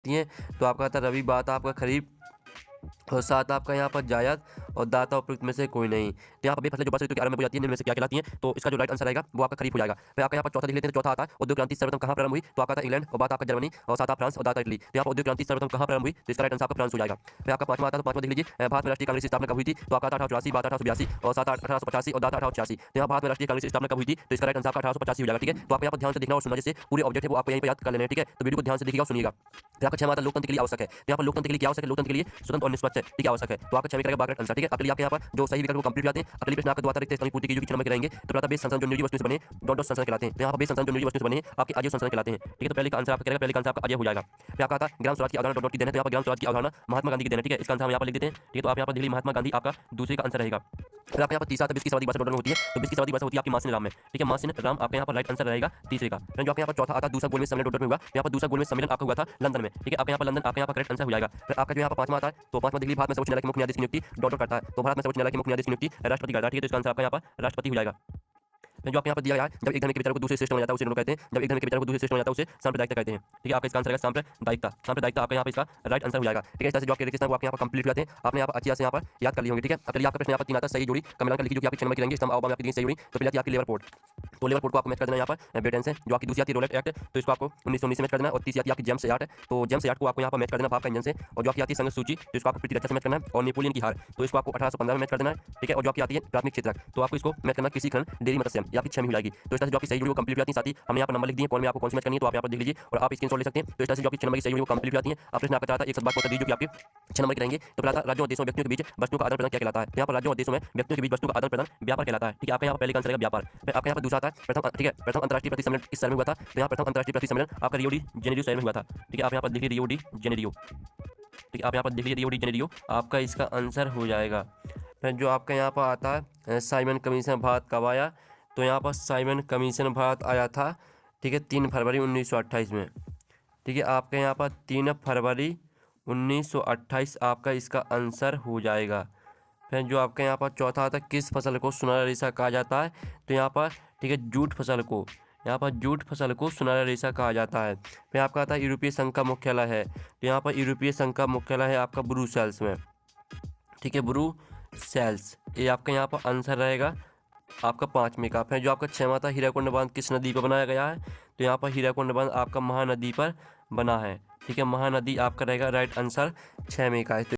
आती हैं। तो आपका आता रबी, बात आपका खरीफ और सात आपका यहाँ पर जायद और दाता उपयुक्त में से कोई नहीं। तो यहाँ पर फसलें जो वर्ष ऋतु के आरंभ में बोई जाती है, इनमें से क्या कहलाती हैं? तो इसका जो राइट आंसर रहेगा वो आपका खरीफ हो जाएगा। फिर आपका यहाँ पर चौथा देख लेते हैं। चौथा आता है उद्योग क्रांति सर्वप्रथम कहाँ प्रारंभ हुई? तो आपका था इंग्लैंड और बात आपका जर्मनी और सात फ्रांस और दाता इटली। तो यहाँ पर उद्योग क्रांति सर्वप्रथम कहाँ प्रारंभ हुई? तो इसका राइट आंसर आपका फ्रांस हो जाएगा। फिर आपका पांचवा आता है, तो पांचवा देख लीजिए, भारत में राष्ट्रीय कांग्रेस की स्थापना कब हुई थी? तो आपका 1884, बात 1882 और सात 1885 और दाता 1886। तो यहाँ भारत में राष्ट्रीय कांग्रेस की स्थापना कब हुई थी? तो इसका राइट आंसर आपका 1885 हो जाएगा। ठीक है, तो आप यहाँ पर ध्यान से देखना और सुनना, जैसे पूरे ऑब्जेक्ट है वो आपको यहीं पर याद कर लेना है। ठीक है, तो वीडियो को ध्यान से देखिएगा और सुनिएगा। फिर आपका छह आता लोकतंत्र के लिए आवश्यक है। तो यहाँ पर लोकतंत्र के लिए क्या आवश्यक है? लोकतंत्र के लिए स्वतंत्र और निष्पक्ष ठीक आवश्यक है। तो आपका छह में करेगा बाकी आंसर। ठीक है, अगले आपके यहाँ पर जो सही विकल्प को कंप्लीट जाते हैं, अगले प्रश्न आपका द्वारा रिक्त स्थान की पूर्ति की जो नंबर रहेंगे। तो पहला बेस संसाधन जो निजी वस्तु से बने डॉट डॉट संसाधन कहलाते हैं। तो यहाँ पर बेस संसाधन जो निजी वस्तु से बने आपके अजैव संसाधन कहलाते हैं। ठीक है, तो पहले का आंसर आपका करेगा, पहले का आंसर आपका अजय हो जाएगा। फिर आपका आता है ग्राम स्वराज की अवधारणा डॉट डॉट की देन है। तो यहाँ पर ग्राम स्वराज की अवधारणा महात्मा गांधी की देन है। ठीक है, इसका आंसर हम यहाँ पर लिख देते हैं। ठीक है, तो आप यहाँ पर दिल्ली महात्मा गांधी आपका दूसरे का आंसर रहेगा। फिर आपके यहाँ पर तीसरा बिस्की सवादी भाषा डॉट होती है। तो बिस्की सवादी भाषा होती है आपकी मासिन राम में। ठीक है, मासिन राम आपका यहाँ पर राइट आंसर रहेगा तीसरे का। फिर जो आपके यहाँ पर चौथा आता है दूसरा गोलमेज सम्मेलन डॉट में हुआ। यहाँ पर दूसरा गोलमेज सम्मेलन आपका हुआ था लंदन में। ठीक है, आपके यहाँ पर लंदन आपके यहाँ पर करेक्ट आंसर हो जाएगा। फिर आपका जो यहाँ पर पांचवा आता है, तो पांचवा दिल्ली भारत में सर्वोच्च न्यायालय के मुख्य न्यायाधीश की नियुक्ति डॉट डॉट करता है। तो भारत में सर्वोच्च न्यायालय के मुख्य न्यायाधीश की नियुक्ति राष्ट्रपति करता है। ठीक है, तो इसका आंसर आपका यहाँ पर राष्ट्रपति हो जाएगा। जो आपके यहाँ पर दिया गया है, जब एक धर्म के विचार को दूसरे श्रेष्ठ माना जाता है उसे कहते हैं। जब एक धर्म के विचार को दूसरे श्रेष्ठ माना जाता है उसे सांप्रदायिकता कहते हैं। ठीक है, आपका इसका आंसर है सांप्रदायिकता। सांप्रदायिकता आपका यहाँ पर इसका राइट आंसर हो जाएगा। ठीक है, इस तरह से जो आपके रेगिस्तान को आपके यहाँ पर कंप्लीट हो जाते हैं, आपने यहाँ पर अच्छी से यहाँ पर याद कर ली होंगी। ठीक है, अगली आपका प्रश्न यहाँ पर तीन आता है सही जोड़ी कमिलान का लिखी, जो कि आपकी 6 नंबर की रहेंगे। स्तंभ आओ में आपकी सही जोड़ी। तो पहले आती है आपकी लेबर पोर्ट। तो लेबर पोर्ट को आपको मैच कर देना यहाँ पर ब्रिटेन से। जो आपकी दूसरी आती है रोलेट एक्ट, तो इसको आपको 1919 से मैच कर देना। और तीसरी आती है आपकी जेम्स यार्ड, तो जेम्स यार्ड को आपको यहाँ पर मैच कर देना भाप का इंजन से। और जो आपकी आती है संघर्ष सूची, तो इसको आपको पृथ्वी रक्षा से मैच करना है। और नेपोलियन की हार, तो इसको आपको 1815 में मैच कर देना है। ठीक है, और जो आपकी आती है प्राथमिक क्षेत्र, तो आपको इसको मैच करना किसी खंड डेयरी मत्स्य, या आपकी 6 में हो जाएगी। तो इस तरह से जो आपकी सही जोड़ी वो कंप्लीट हो जाती है। साथ ही हमने यहाँ पर नंबर लिख दिए कौन में आपको कौन सी मैच करनी है, तो आप यहाँ पर देख लीजिए और आप स्क्रीनशॉट ले सकते हैं। तो इस तरह से जो आपकी 6 नंबर की सही जोड़ी वो कंप्लीट हो जाती है। आप प्रश्न आपका चाहता है एक सवाल को दीजिए जो कि आपके 6 नंबर के रहेंगे। तो पहला था राज्यों और देशों में व्यक्तियों के बीच वस्तुओं का आदान प्रदान क्या कहलाता है? यहाँ पर राज्यों और देशों में व्यक्तियों के बीच वस्तुओं का आदान प्रदान व्यापार कहलाता है। ठीक है, आपका यहाँ पर पहले का आंसर है व्यापार। फिर आपका यहाँ पर दूसरा आता है प्रथम, ठीक है, प्रथम अंतर्राष्ट्रीय प्रति सम्मेलन किस शहर में हुआ था? तो यहाँ प्रथम अंतर्राष्ट्रीय प्रति सम्मेलन आपका रियो डी जेनेरियो शहर में हुआ था। ठीक है, आप यहाँ पर देखिए रियो डी जेनेरियो। ठीक है, आप यहाँ पर देखिए रियो डी जेनेरियो आपका इसका आंसर हो जाएगा। फिर जो आपका यहाँ पर आता है साइमन कमीशन भारत कब आया? तो यहाँ पर साइमन कमीशन भारत आया था, ठीक है, 3 फरवरी 1928 में। ठीक है, आपके यहाँ पर 3 फरवरी 1928 आपका इसका आंसर हो जाएगा। फिर जो आपके यहाँ पर चौथा आता है किस फसल को सुनहरा रेशा कहा जाता है? तो यहाँ पर ठीक है जूट फसल को, यहाँ पर जूट फसल को सुनहरा रेशा कहा जाता है। फिर आपका आता है यूरोपीय संघ का मुख्यालय है, तो यहाँ पर यूरोपीय संघ का मुख्यालय है आपका ब्रुसेल्स में। ठीक है, ब्रुसेल्स, ये आपका यहाँ पर आंसर रहेगा आपका 5वें का। फिर जो आपका 6वां था हीराकुंड बांध किस नदी पर बनाया गया है? तो यहाँ पर हीराकुंड बांध आपका महानदी पर बना है। ठीक है, महानदी आपका रहेगा राइट आंसर 6वें का है।